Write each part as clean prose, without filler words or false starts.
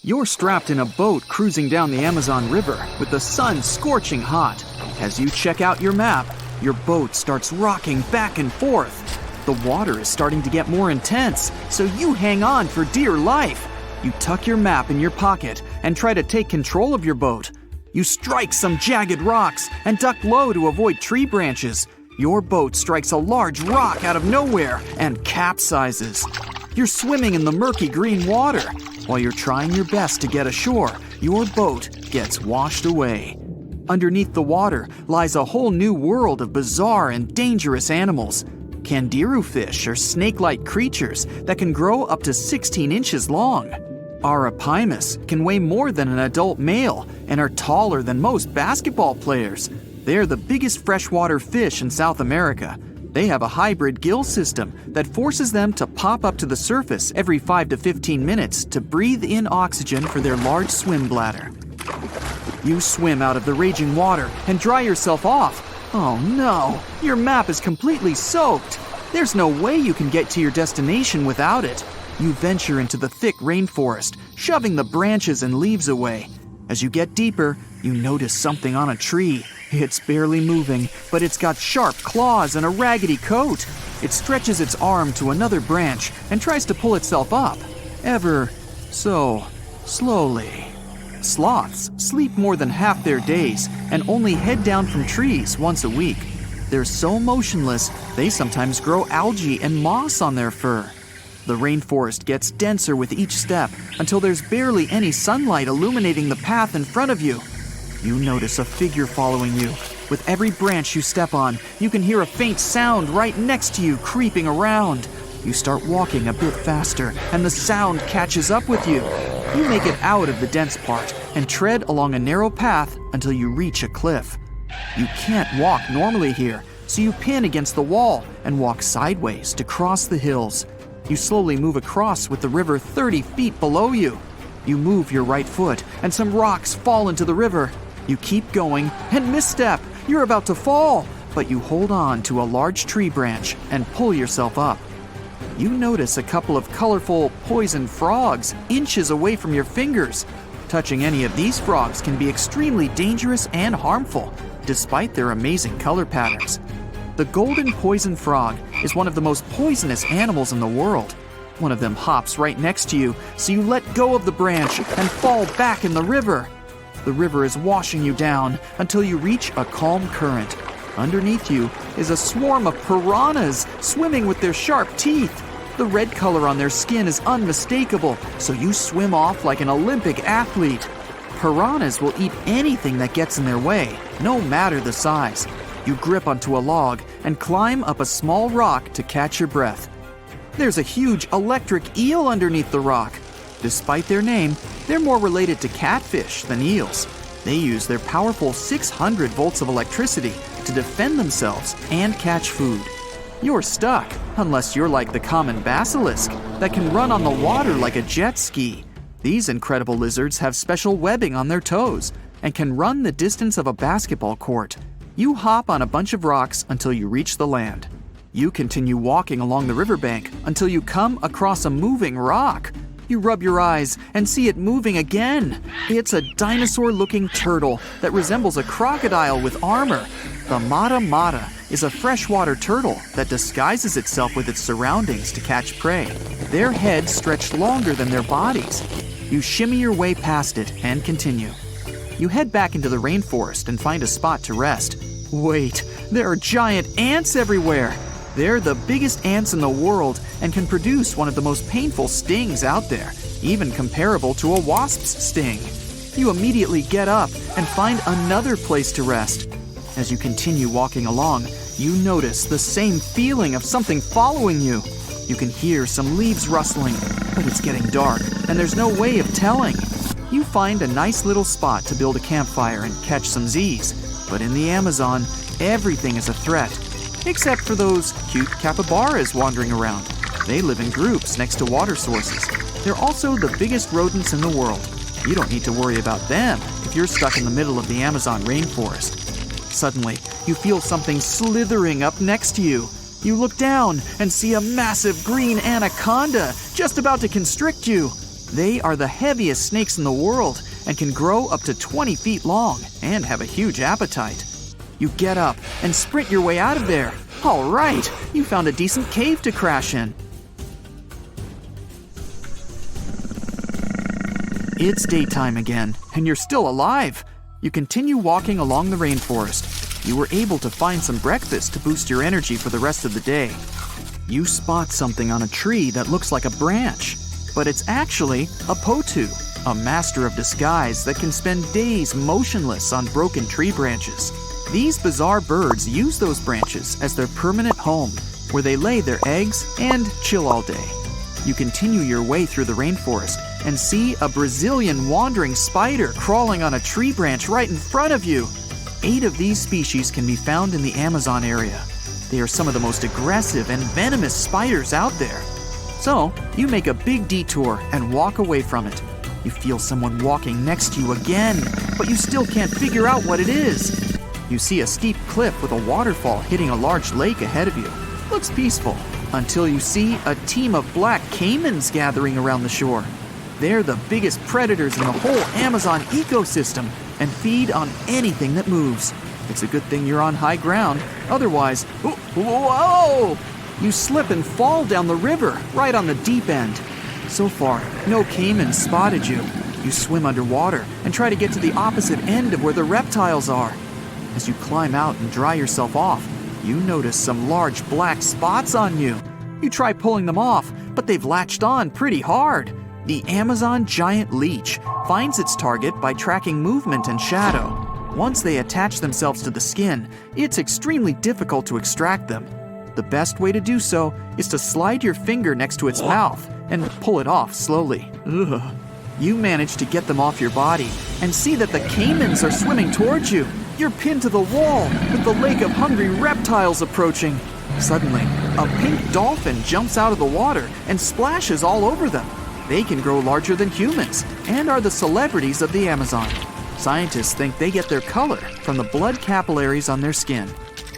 You're strapped in a boat cruising down the Amazon River with the sun scorching hot. As you check out your map, your boat starts rocking back and forth. The water is starting to get more intense, so you hang on for dear life. You tuck your map in your pocket and try to take control of your boat. You strike some jagged rocks and duck low to avoid tree branches. Your boat strikes a large rock out of nowhere and capsizes. You're swimming in the murky green water. While you're trying your best to get ashore, your boat gets washed away. Underneath the water lies a whole new world of bizarre and dangerous animals. Candiru fish are snake-like creatures that can grow up to 16 inches long. Arapimus can weigh more than an adult male and are taller than most basketball players. They're the biggest freshwater fish in South America. They have a hybrid gill system that forces them to pop up to the surface every 5 to 15 minutes to breathe in oxygen for their large swim bladder. You swim out of the raging water and dry yourself off. Oh no, your map is completely soaked. There's no way you can get to your destination without it. You venture into the thick rainforest, shoving the branches and leaves away. As you get deeper, you notice something on a tree. It's barely moving, but it's got sharp claws and a raggedy coat. It stretches its arm to another branch and tries to pull itself up, ever so slowly. Sloths sleep more than half their days and only head down from trees once a week. They're so motionless, they sometimes grow algae and moss on their fur. The rainforest gets denser with each step until there's barely any sunlight illuminating the path in front of you. You notice a figure following you. With every branch you step on, you can hear a faint sound right next to you creeping around. You start walking a bit faster, and the sound catches up with you. You make it out of the dense part and tread along a narrow path until you reach a cliff. You can't walk normally here, so you pin against the wall and walk sideways to cross the hills. You slowly move across with the river 30 feet below you. You move your right foot, and some rocks fall into the river. You keep going and misstep. You're about to fall, but you hold on to a large tree branch and pull yourself up. You notice a couple of colorful poison frogs inches away from your fingers. Touching any of these frogs can be extremely dangerous and harmful, despite their amazing color patterns. The golden poison frog is one of the most poisonous animals in the world. One of them hops right next to you, so you let go of the branch and fall back in the river. The river is washing you down until you reach a calm current. Underneath you is a swarm of piranhas swimming with their sharp teeth. The red color on their skin is unmistakable, so you swim off like an Olympic athlete. Piranhas will eat anything that gets in their way, no matter the size. You grip onto a log and climb up a small rock to catch your breath. There's a huge electric eel underneath the rock. Despite their name, they're more related to catfish than eels. They use their powerful 600 volts of electricity to defend themselves and catch food. You're stuck, unless you're like the common basilisk that can run on the water like a jet ski. These incredible lizards have special webbing on their toes and can run the distance of a basketball court. You hop on a bunch of rocks until you reach the land. You continue walking along the riverbank until you come across a moving rock. You rub your eyes and see it moving again. It's a dinosaur-looking turtle that resembles a crocodile with armor. The mata mata is a freshwater turtle that disguises itself with its surroundings to catch prey. Their heads stretch longer than their bodies. You shimmy your way past it and continue. You head back into the rainforest and find a spot to rest. Wait, there are giant ants everywhere. They're the biggest ants in the world and can produce one of the most painful stings out there, even comparable to a wasp's sting. You immediately get up and find another place to rest. As you continue walking along, you notice the same feeling of something following you. You can hear some leaves rustling, but it's getting dark and there's no way of telling. You find a nice little spot to build a campfire and catch some Z's. But in the Amazon, everything is a threat, except for those cute capybaras wandering around. They live in groups next to water sources. They're also the biggest rodents in the world. You don't need to worry about them if you're stuck in the middle of the Amazon rainforest. Suddenly, you feel something slithering up next to you. You look down and see a massive green anaconda just about to constrict you. They are the heaviest snakes in the world and can grow up to 20 feet long and have a huge appetite. You get up and sprint your way out of there. All right, you found a decent cave to crash in. It's daytime again, and you're still alive. You continue walking along the rainforest. You were able to find some breakfast to boost your energy for the rest of the day. You spot something on a tree that looks like a branch, but it's actually a potu, a master of disguise that can spend days motionless on broken tree branches. These bizarre birds use those branches as their permanent home, where they lay their eggs and chill all day. You continue your way through the rainforest and see a Brazilian wandering spider crawling on a tree branch right in front of you. 8 of these species can be found in the Amazon area. They are some of the most aggressive and venomous spiders out there. So, you make a big detour and walk away from it. You feel someone walking next to you again, but you still can't figure out what it is. You see a steep cliff with a waterfall hitting a large lake ahead of you. Looks peaceful, until you see a team of black caimans gathering around the shore. They're the biggest predators in the whole Amazon ecosystem and feed on anything that moves. It's a good thing you're on high ground, otherwise, whoa! You slip and fall down the river, right on the deep end. So far, no caimans spotted you. You swim underwater and try to get to the opposite end of where the reptiles are. As you climb out and dry yourself off, you notice some large black spots on you. You try pulling them off, but they've latched on pretty hard. The Amazon giant leech finds its target by tracking movement and shadow. Once they attach themselves to the skin, it's extremely difficult to extract them. The best way to do so is to slide your finger next to its mouth and pull it off slowly. Ugh. You manage to get them off your body and see that the caimans are swimming towards you. You're pinned to the wall with the lake of hungry reptiles approaching. Suddenly, a pink dolphin jumps out of the water and splashes all over them. They can grow larger than humans and are the celebrities of the Amazon. Scientists think they get their color from the blood capillaries on their skin.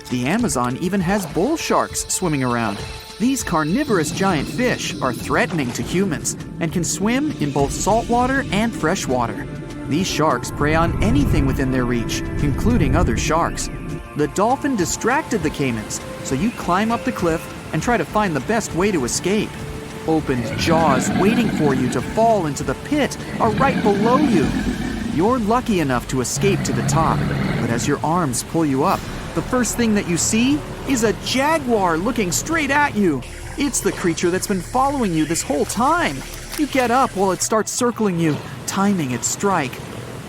The Amazon even has bull sharks swimming around. These carnivorous giant fish are threatening to humans and can swim in both saltwater and freshwater. These sharks prey on anything within their reach, including other sharks. The dolphin distracted the caimans, so you climb up the cliff and try to find the best way to escape. Opened jaws waiting for you to fall into the pit are right below you. You're lucky enough to escape to the top, but as your arms pull you up, the first thing that you see is a jaguar looking straight at you. It's the creature that's been following you this whole time. You get up while it starts circling you, timing its strike.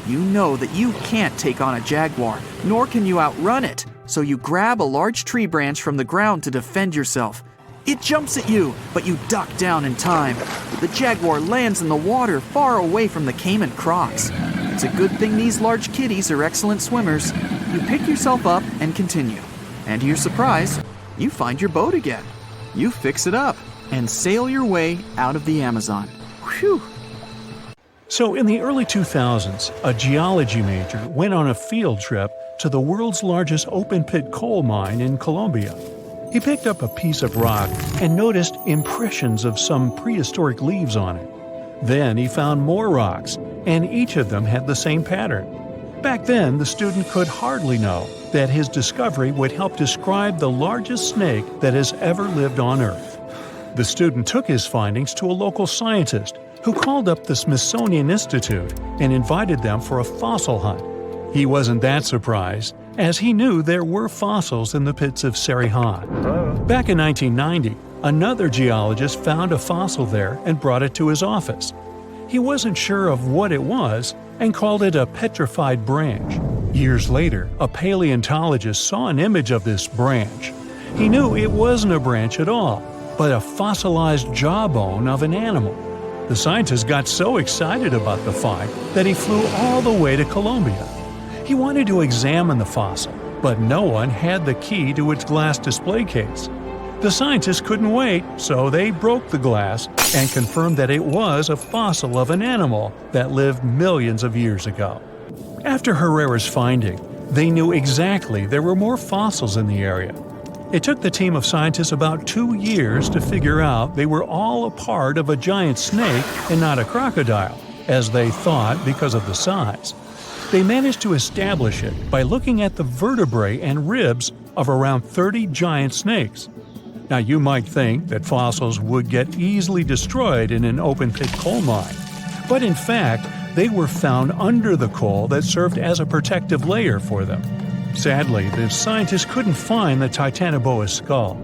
You know that you can't take on a jaguar, nor can you outrun it, so you grab a large tree branch from the ground to defend yourself. It jumps at you, but you duck down in time. The jaguar lands in the water far away from the caiman crocs. It's a good thing these large kitties are excellent swimmers. You pick yourself up and continue. And to your surprise, you find your boat again. You fix it up and sail your way out of the Amazon. Whew! So in the early 2000s, a geology major went on a field trip to the world's largest open-pit coal mine in Colombia. He picked up a piece of rock and noticed impressions of some prehistoric leaves on it. Then he found more rocks, and each of them had the same pattern. Back then, the student could hardly know that his discovery would help describe the largest snake that has ever lived on Earth. The student took his findings to a local scientist who called up the Smithsonian Institute and invited them for a fossil hunt. He wasn't that surprised, as he knew there were fossils in the pits of Sarihan. Back in 1990, another geologist found a fossil there and brought it to his office. He wasn't sure of what it was and called it a petrified branch. Years later, a paleontologist saw an image of this branch. He knew it wasn't a branch at all, but a fossilized jawbone of an animal. The scientist got so excited about the find that he flew all the way to Colombia. He wanted to examine the fossil, but no one had the key to its glass display case. The scientists couldn't wait, so they broke the glass and confirmed that it was a fossil of an animal that lived millions of years ago. After Herrera's finding, they knew exactly there were more fossils in the area. It took the team of scientists about 2 years to figure out they were all a part of a giant snake and not a crocodile, as they thought because of the size. They managed to establish it by looking at the vertebrae and ribs of around 30 giant snakes. Now you might think that fossils would get easily destroyed in an open-pit coal mine, but in fact, they were found under the coal that served as a protective layer for them. Sadly, the scientists couldn't find the Titanoboa's skull.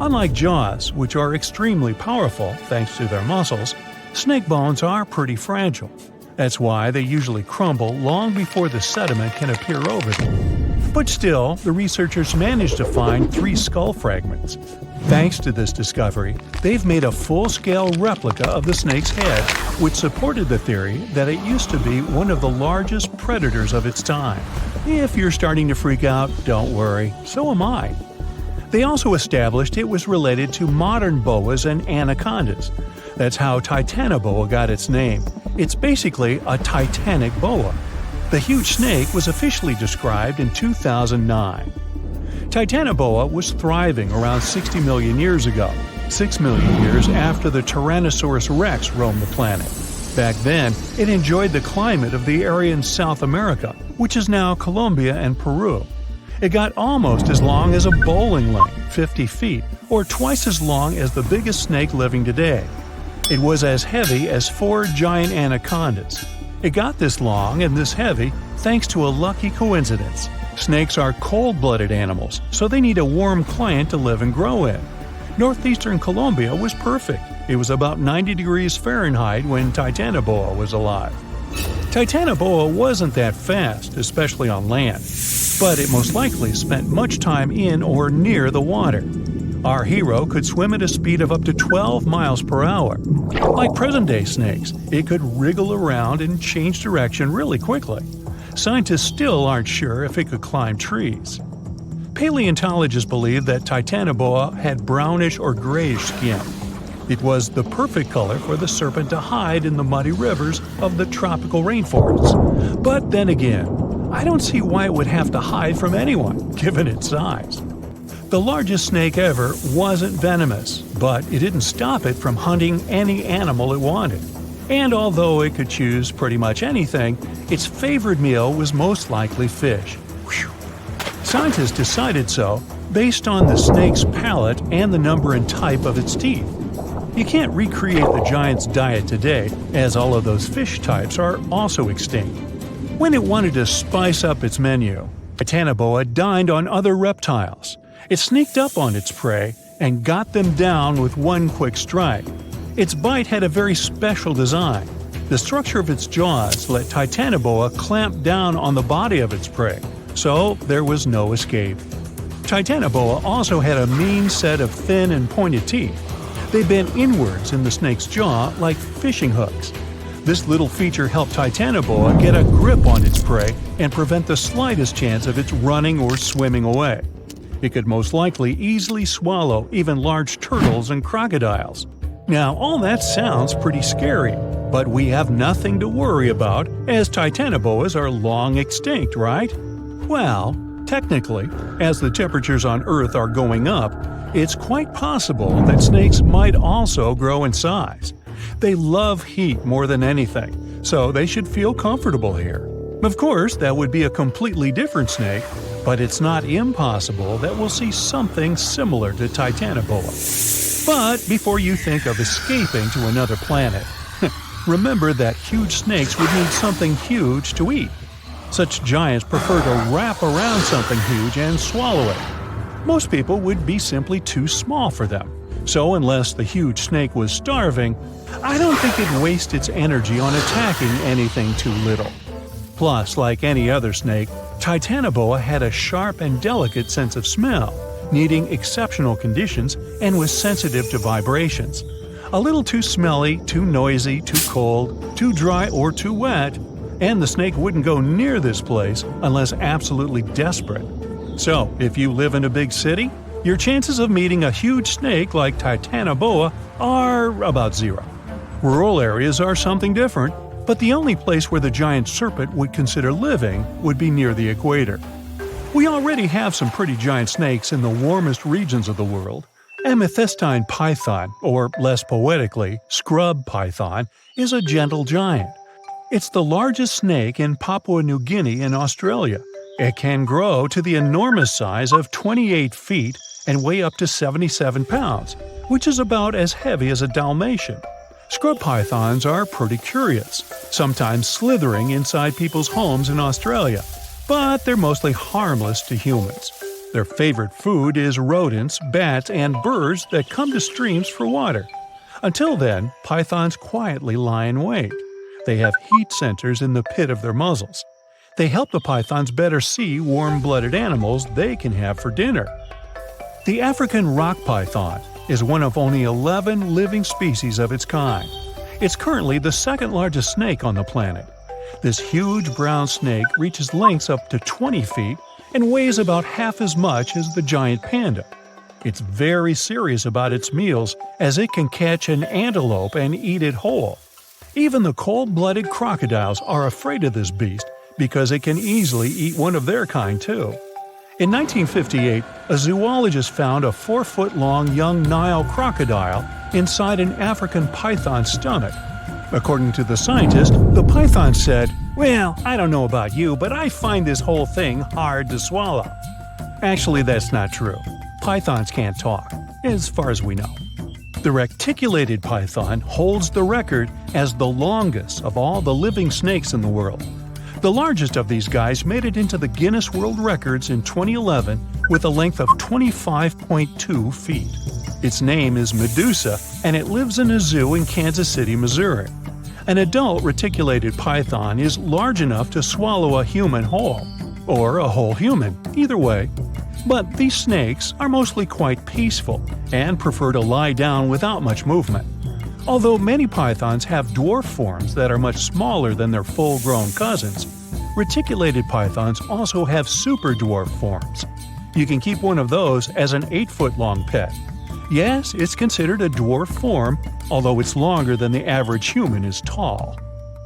Unlike jaws, which are extremely powerful thanks to their muscles, snake bones are pretty fragile. That's why they usually crumble long before the sediment can appear over them. But still, the researchers managed to find 3 skull fragments. Thanks to this discovery, they've made a full-scale replica of the snake's head, which supported the theory that it used to be one of the largest predators of its time. If you're starting to freak out, don't worry, so am I. They also established it was related to modern boas and anacondas. That's how Titanoboa got its name. It's basically a titanic boa. The huge snake was officially described in 2009. Titanoboa was thriving around 60 million years ago, 6 million years after the Tyrannosaurus rex roamed the planet. Back then, it enjoyed the climate of the area in South America, which is now Colombia and Peru. It got almost as long as a bowling lane, 50 feet, or twice as long as the biggest snake living today. It was as heavy as 4 giant anacondas. It got this long and this heavy thanks to a lucky coincidence. Snakes are cold-blooded animals, so they need a warm climate to live and grow in. Northeastern Colombia was perfect. It was about 90 degrees Fahrenheit when Titanoboa was alive. Titanoboa wasn't that fast, especially on land, but it most likely spent much time in or near the water. Our hero could swim at a speed of up to 12 miles per hour. Like present-day snakes, it could wriggle around and change direction really quickly. Scientists still aren't sure if it could climb trees. Paleontologists believe that Titanoboa had brownish or grayish skin. It was the perfect color for the serpent to hide in the muddy rivers of the tropical rainforests. But then again, I don't see why it would have to hide from anyone, given its size. The largest snake ever wasn't venomous, but it didn't stop it from hunting any animal it wanted. And although it could choose pretty much anything, its favorite meal was most likely fish. Whew. Scientists decided so based on the snake's palate and the number and type of its teeth. You can't recreate the giant's diet today, as all of those fish types are also extinct. When it wanted to spice up its menu, Titanoboa dined on other reptiles. It sneaked up on its prey and got them down with one quick strike. Its bite had a very special design. The structure of its jaws let Titanoboa clamp down on the body of its prey, so there was no escape. Titanoboa also had a mean set of thin and pointed teeth. They bent inwards in the snake's jaw like fishing hooks. This little feature helped Titanoboa get a grip on its prey and prevent the slightest chance of its running or swimming away. It could most likely easily swallow even large turtles and crocodiles. Now, all that sounds pretty scary, but we have nothing to worry about as Titanoboas are long extinct, right? Well, technically, as the temperatures on Earth are going up, it's quite possible that snakes might also grow in size. They love heat more than anything, so they should feel comfortable here. Of course, that would be a completely different snake, but it's not impossible that we'll see something similar to Titanoboa. But before you think of escaping to another planet, remember that huge snakes would need something huge to eat. Such giants prefer to wrap around something huge and swallow it. Most people would be simply too small for them. So unless the huge snake was starving, I don't think it'd waste its energy on attacking anything too little. Plus, like any other snake, Titanoboa had a sharp and delicate sense of smell, needing exceptional conditions and was sensitive to vibrations. A little too smelly, too noisy, too cold, too dry, or too wet, and the snake wouldn't go near this place unless absolutely desperate. So, if you live in a big city, your chances of meeting a huge snake like Titanoboa are about zero. Rural areas are something different, but the only place where the giant serpent would consider living would be near the equator. We already have some pretty giant snakes in the warmest regions of the world. Amethystine python, or less poetically, scrub python, is a gentle giant. It's the largest snake in Papua New Guinea and Australia. It can grow to the enormous size of 28 feet and weigh up to 77 pounds, which is about as heavy as a Dalmatian. Scrub pythons are pretty curious, sometimes slithering inside people's homes in Australia, but they're mostly harmless to humans. Their favorite food is rodents, bats, and birds that come to streams for water. Until then, pythons quietly lie in wait. They have heat sensors in the pit of their muzzles. They help the pythons better see warm-blooded animals they can have for dinner. The African rock python is one of only 11 living species of its kind. It's currently the second largest snake on the planet. This huge brown snake reaches lengths up to 20 feet and weighs about half as much as the giant panda. It's very serious about its meals, as it can catch an antelope and eat it whole. Even the cold-blooded crocodiles are afraid of this beast because it can easily eat one of their kind too. In 1958, a zoologist found a 4-foot-long young Nile crocodile inside an African python's stomach. According to the scientist, the python said, "Well, I don't know about you, but I find this whole thing hard to swallow." Actually, that's not true. Pythons can't talk, as far as we know. The reticulated python holds the record as the longest of all the living snakes in the world. The largest of these guys made it into the Guinness World Records in 2011 with a length of 25.2 feet. Its name is Medusa, and it lives in a zoo in Kansas City, Missouri. An adult reticulated python is large enough to swallow a human whole, or a whole human, either way. But these snakes are mostly quite peaceful and prefer to lie down without much movement. Although many pythons have dwarf forms that are much smaller than their full-grown cousins, reticulated pythons also have super dwarf forms. You can keep one of those as an 8-foot-long pet. Yes, it's considered a dwarf form, although it's longer than the average human is tall.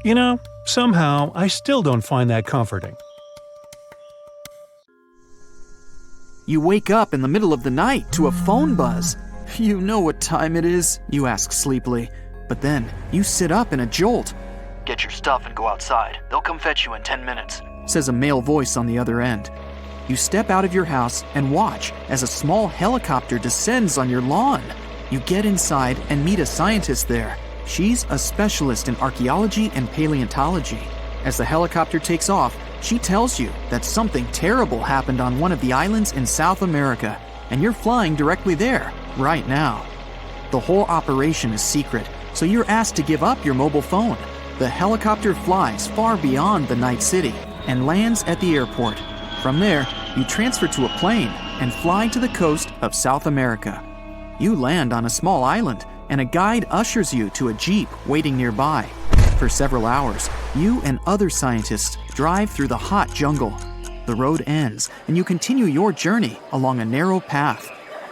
You know, somehow I still don't find that comforting. You wake up in the middle of the night to a phone buzz. You know what time it is, you ask sleepily. But then, you sit up in a jolt. "Get your stuff and go outside. They'll come fetch you in 10 minutes. Says a male voice on the other end. You step out of your house and watch as a small helicopter descends on your lawn. You get inside and meet a scientist there. She's a specialist in archaeology and paleontology. As the helicopter takes off, she tells you that something terrible happened on one of the islands in South America, and you're flying directly there, right now. The whole operation is secret, so you're asked to give up your mobile phone. The helicopter flies far beyond the night city and lands at the airport. From there, you transfer to a plane and fly to the coast of South America. You land on a small island, and a guide ushers you to a jeep waiting nearby. For several hours, you and other scientists drive through the hot jungle. The road ends, and you continue your journey along a narrow path.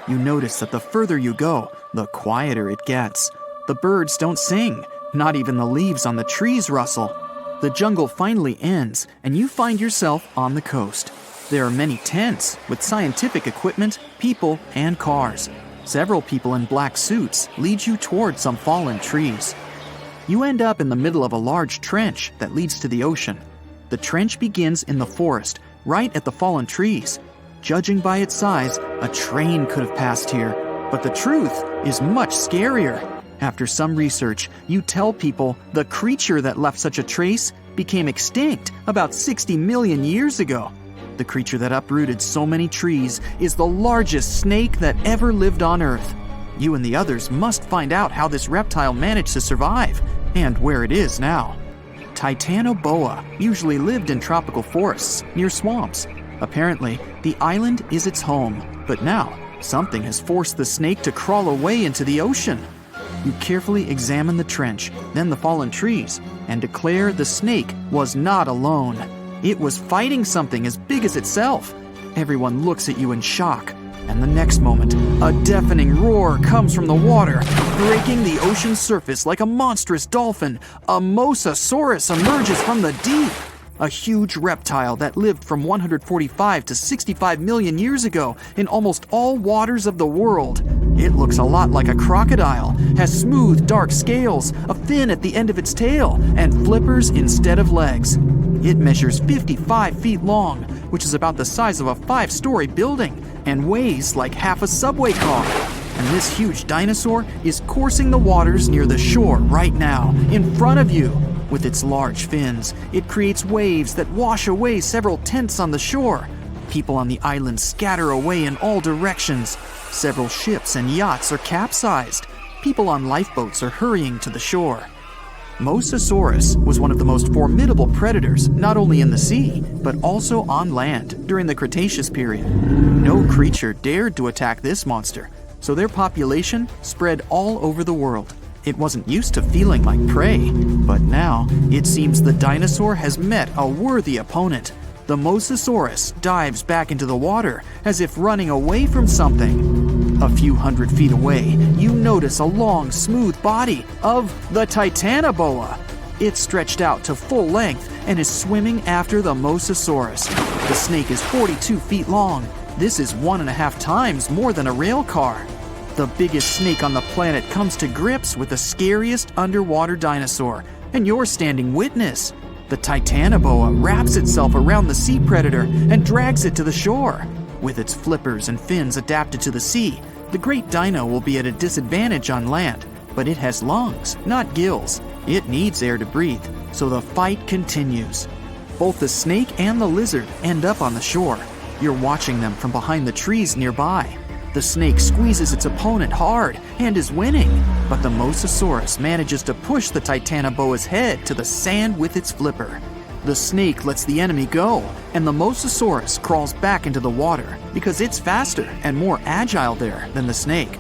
You notice that the further you go, the quieter it gets. The birds don't sing, not even the leaves on the trees rustle. The jungle finally ends, and you find yourself on the coast. There are many tents with scientific equipment, people, and cars. Several people in black suits lead you toward some fallen trees. You end up in the middle of a large trench that leads to the ocean. The trench begins in the forest, right at the fallen trees. Judging by its size, a train could have passed here, but the truth is much scarier. After some research, you tell people the creature that left such a trace became extinct about 60 million years ago. The creature that uprooted so many trees is the largest snake that ever lived on Earth. You and the others must find out how this reptile managed to survive, and where it is now. Titanoboa usually lived in tropical forests near swamps. Apparently, the island is its home, but now something has forced the snake to crawl away into the ocean. You carefully examine the trench, then the fallen trees, and declare the snake was not alone. It was fighting something as big as itself. Everyone looks at you in shock, and the next moment, a deafening roar comes from the water, breaking the ocean surface like a monstrous dolphin. A mosasaurus emerges from the deep. a huge reptile that lived from 145 to 65 million years ago in almost all waters of the world. It looks a lot like a crocodile, has smooth, dark scales, a fin at the end of its tail, and flippers instead of legs. It measures 55 feet long, which is about the size of a 5-story building, and weighs like half a subway car. And this huge dinosaur is coursing the waters near the shore right now, in front of you. With its large fins, it creates waves that wash away several tents on the shore. People on the island scatter away in all directions. Several ships and yachts are capsized. People on lifeboats are hurrying to the shore. Mosasaurus was one of the most formidable predators, not only in the sea, but also on land during the Cretaceous period. No creature dared to attack this monster, so their population spread all over the world. It wasn't used to feeling like prey, but now it seems the dinosaur has met a worthy opponent. The Mosasaurus dives back into the water as if running away from something. A few hundred feet away, you notice a long, smooth body of the Titanoboa. It's stretched out to full length and is swimming after the Mosasaurus. The snake is 42 feet long. This is 1.5 times more than a rail car. The biggest snake on the planet comes to grips with the scariest underwater dinosaur, and you're standing witness. The Titanoboa wraps itself around the sea predator and drags it to the shore. With its flippers and fins adapted to the sea, the great dino will be at a disadvantage on land, but it has lungs, not gills. It needs air to breathe, so the fight continues. Both the snake and the lizard end up on the shore. You're watching them from behind the trees nearby. The snake squeezes its opponent hard and is winning, but the Mosasaurus manages to push the Titanoboa's head to the sand with its flipper. The snake lets the enemy go, and the Mosasaurus crawls back into the water because it's faster and more agile there than the snake.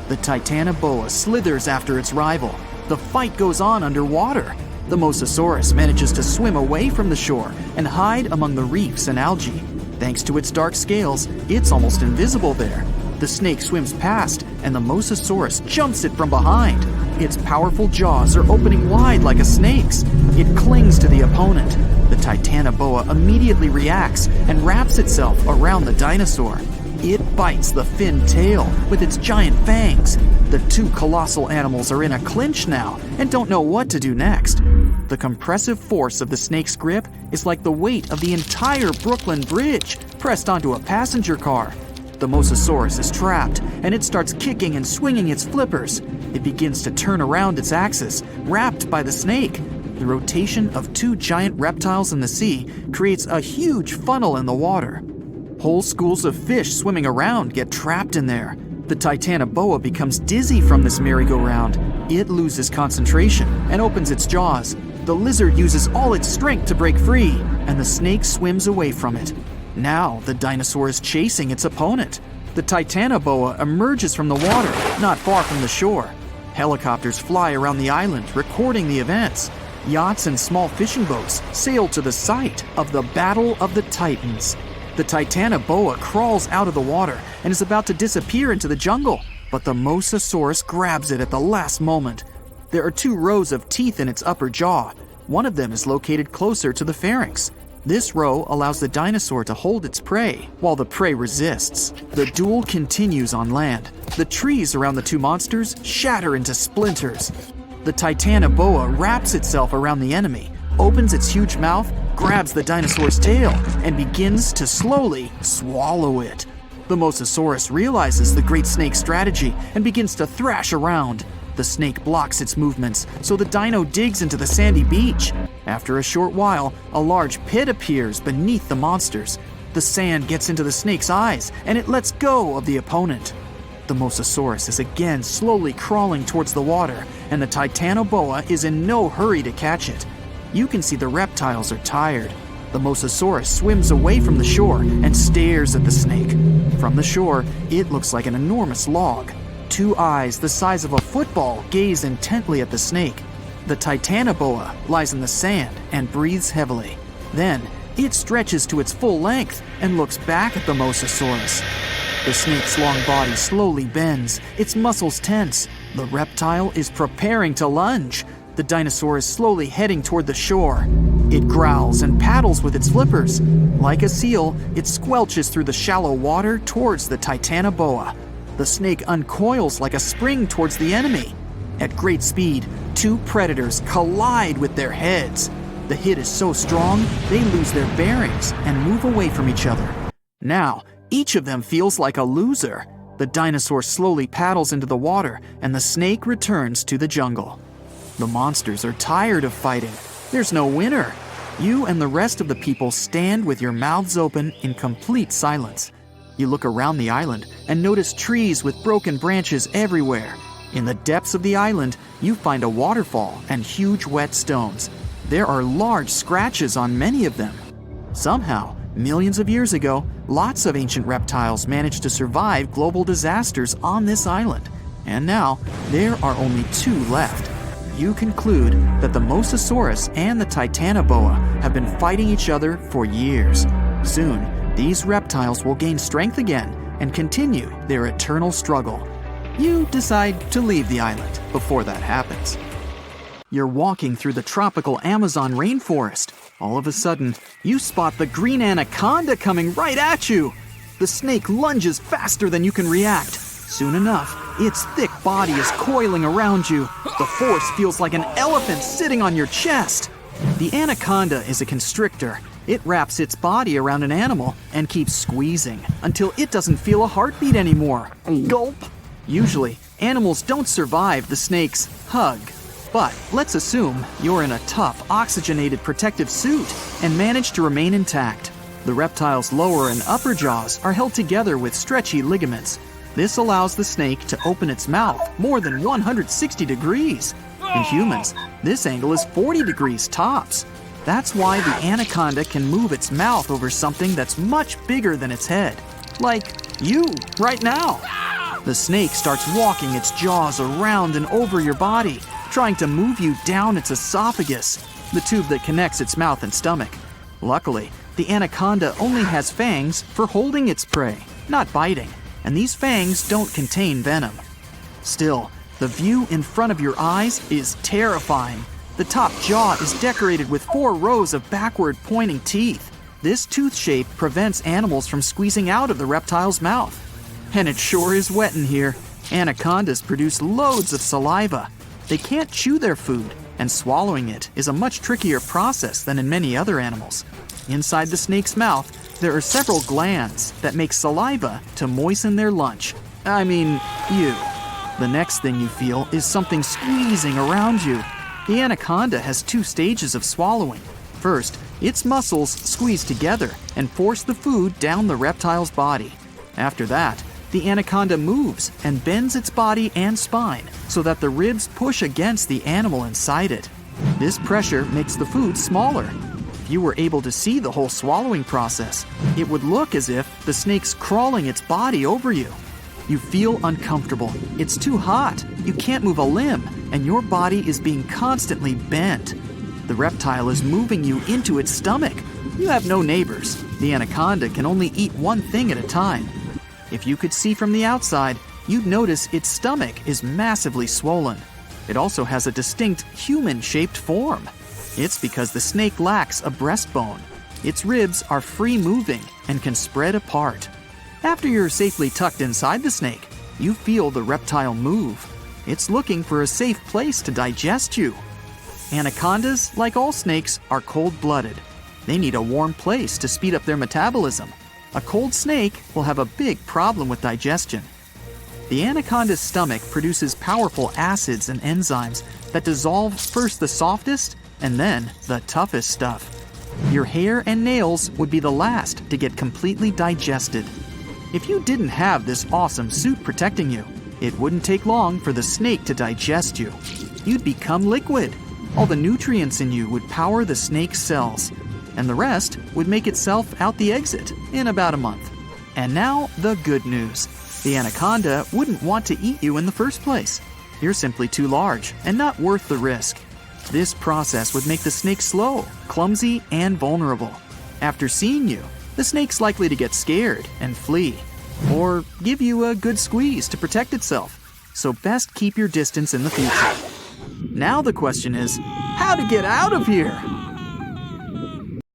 The Titanoboa slithers after its rival. The fight goes on underwater. The Mosasaurus manages to swim away from the shore and hide among the reefs and algae. Thanks to its dark scales, it's almost invisible there. The snake swims past, and the Mosasaurus jumps it from behind. Its powerful jaws are opening wide like a snake's. It clings to the opponent. The Titanoboa immediately reacts and wraps itself around the dinosaur. It bites the fin tail with its giant fangs. The two colossal animals are in a clinch now and don't know what to do next. The compressive force of the snake's grip is like the weight of the entire Brooklyn Bridge pressed onto a passenger car. The Mosasaurus is trapped, and it starts kicking and swinging its flippers. It begins to turn around its axis, wrapped by the snake. The rotation of two giant reptiles in the sea creates a huge funnel in the water. Whole schools of fish swimming around get trapped in there. The Titanoboa becomes dizzy from this merry-go-round. It loses concentration and opens its jaws. The lizard uses all its strength to break free, and the snake swims away from it. Now the dinosaur is chasing its opponent. The Titanoboa emerges from the water, not far from the shore. Helicopters fly around the island, recording the events. Yachts and small fishing boats sail to the site of the Battle of the Titans. The Titanoboa crawls out of the water and is about to disappear into the jungle, but the Mosasaurus grabs it at the last moment. There are 2 rows of teeth in its upper jaw. One of them is located closer to the pharynx. This row allows the dinosaur to hold its prey, while the prey resists. The duel continues on land. The trees around the 2 monsters shatter into splinters. The Titanoboa wraps itself around the enemy, opens its huge mouth, grabs the dinosaur's tail, and begins to slowly swallow it. The Mosasaurus realizes the great snake's strategy and begins to thrash around. The snake blocks its movements, so the dino digs into the sandy beach. After a short while, a large pit appears beneath the monsters. The sand gets into the snake's eyes, and it lets go of the opponent. The Mosasaurus is again slowly crawling towards the water, and the Titanoboa is in no hurry to catch it. You can see the reptiles are tired. The Mosasaurus swims away from the shore and stares at the snake. From the shore, it looks like an enormous log. 2 eyes the size of a football gaze intently at the snake. The Titanoboa lies in the sand and breathes heavily. Then, it stretches to its full length and looks back at the Mosasaurus. The snake's long body slowly bends, its muscles tense. The reptile is preparing to lunge. The dinosaur is slowly heading toward the shore. It growls and paddles with its flippers. Like a seal, it squelches through the shallow water towards the titanoboa. The snake uncoils like a spring towards the enemy. At great speed, two predators collide with their heads. The hit is so strong, they lose their bearings and move away from each other. Now, each of them feels like a loser. The dinosaur slowly paddles into the water, and the snake returns to the jungle. The monsters are tired of fighting. There's no winner. You and the rest of the people stand with your mouths open in complete silence. You look around the island and notice trees with broken branches everywhere. In the depths of the island, you find a waterfall and huge wet stones. There are large scratches on many of them. Somehow, millions of years ago, lots of ancient reptiles managed to survive global disasters on this island. And now, there are only two left. You conclude that the Mosasaurus and the Titanoboa have been fighting each other for years. Soon, these reptiles will gain strength again and continue their eternal struggle. You decide to leave the island before that happens. You're walking through the tropical Amazon rainforest. All of a sudden, you spot the green anaconda coming right at you. The snake lunges faster than you can react. Soon enough, its thick body is coiling around you. The force feels like an elephant sitting on your chest. The anaconda is a constrictor. It wraps its body around an animal and keeps squeezing until it doesn't feel a heartbeat anymore. Gulp! Usually, animals don't survive the snake's hug. But let's assume you're in a tough, oxygenated protective suit and manage to remain intact. The reptile's lower and upper jaws are held together with stretchy ligaments. This allows the snake to open its mouth more than 160 degrees. In humans, this angle is 40 degrees tops. That's why the anaconda can move its mouth over something that's much bigger than its head. Like you, right now. The snake starts walking its jaws around and over your body, trying to move you down its esophagus, the tube that connects its mouth and stomach. Luckily, the anaconda only has fangs for holding its prey, not biting, and these fangs don't contain venom. Still, the view in front of your eyes is terrifying. The top jaw is decorated with 4 rows of backward-pointing teeth. This tooth shape prevents animals from squeezing out of the reptile's mouth. And it sure is wet in here. Anacondas produce loads of saliva. They can't chew their food, and swallowing it is a much trickier process than in many other animals. Inside the snake's mouth, there are several glands that make saliva to moisten their lunch. I mean, you. The next thing you feel is something squeezing around you. The anaconda has 2 stages of swallowing. First, its muscles squeeze together and force the food down the reptile's body. After that, the anaconda moves and bends its body and spine so that the ribs push against the animal inside it. This pressure makes the food smaller. If you were able to see the whole swallowing process, it would look as if the snake's crawling its body over you. You feel uncomfortable. It's too hot. You can't move a limb, and your body is being constantly bent. The reptile is moving you into its stomach. You have no neighbors. The anaconda can only eat one thing at a time. If you could see from the outside, you'd notice its stomach is massively swollen. It also has a distinct human-shaped form. It's because the snake lacks a breastbone. Its ribs are free-moving and can spread apart. After you're safely tucked inside the snake, you feel the reptile move. It's looking for a safe place to digest you. Anacondas, like all snakes, are cold-blooded. They need a warm place to speed up their metabolism. A cold snake will have a big problem with digestion. The anaconda's stomach produces powerful acids and enzymes that dissolve first the softest and then the toughest stuff. Your hair and nails would be the last to get completely digested. If you didn't have this awesome suit protecting you, it wouldn't take long for the snake to digest you. You'd become liquid. All the nutrients in you would power the snake's cells, and the rest would make itself out the exit in about a month. And now, the good news. The anaconda wouldn't want to eat you in the first place. You're simply too large and not worth the risk. This process would make the snake slow, clumsy, and vulnerable. After seeing you, the snake's likely to get scared and flee, or give you a good squeeze to protect itself. So best keep your distance in the future. Now the question is, how to get out of here?